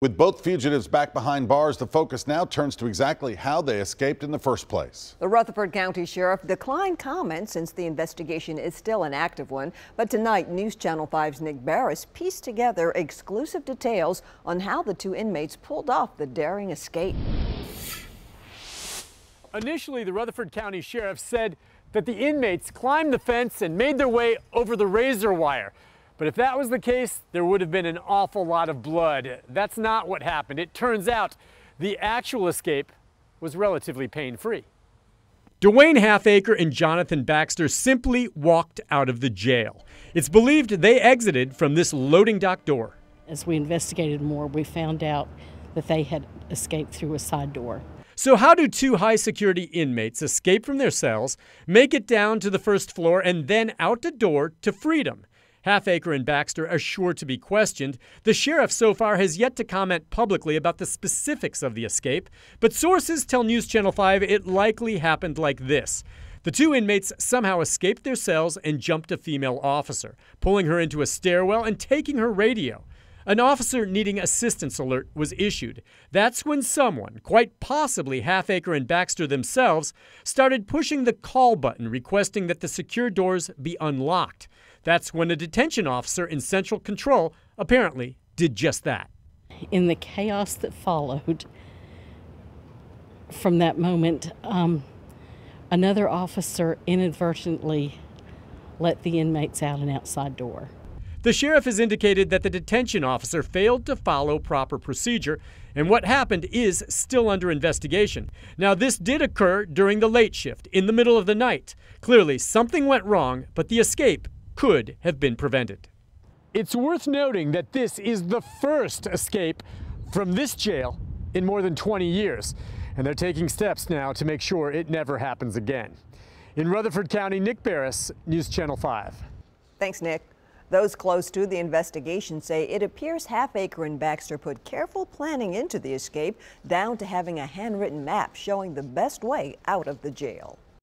With both fugitives back behind bars, the focus now turns to exactly how they escaped in the first place. The Rutherford County Sheriff declined comment since the investigation is still an active one. But tonight, News Channel 5's Nick Barris pieced together exclusive details on how the two inmates pulled off the daring escape. Initially, the Rutherford County Sheriff said that the inmates climbed the fence and made their way over the razor wire. But if that was the case, there would have been an awful lot of blood. That's not what happened. It turns out the actual escape was relatively pain-free. Dwayne Halfacre and Jonathan Baxter simply walked out of the jail. It's believed they exited from this loading dock door. As we investigated more, we found out that they had escaped through a side door. So how do two high-security inmates escape from their cells, make it down to the first floor, and then out the door to freedom? Halfacre and Baxter are sure to be questioned. The sheriff so far has yet to comment publicly about the specifics of the escape, but sources tell News Channel 5 it likely happened like this. The two inmates somehow escaped their cells and jumped a female officer, pulling her into a stairwell and taking her radio. An officer needing assistance alert was issued. That's when someone, quite possibly Halfacre and Baxter themselves, started pushing the call button requesting that the secure doors be unlocked. That's when a detention officer in central control apparently did just that. In the chaos that followed from that moment, another officer inadvertently let the inmates out an outside door. The sheriff has indicated that the detention officer failed to follow proper procedure, and what happened is still under investigation. Now, this did occur during the late shift, in the middle of the night. Clearly, something went wrong, but the escape could have been prevented. It's worth noting that this is the first escape from this jail in more than 20 years, and they're taking steps now to make sure it never happens again. In Rutherford County, Nick Barris, News Channel 5. Thanks, Nick. Those close to the investigation say it appears Halfacre and Baxter put careful planning into the escape, down to having a handwritten map showing the best way out of the jail.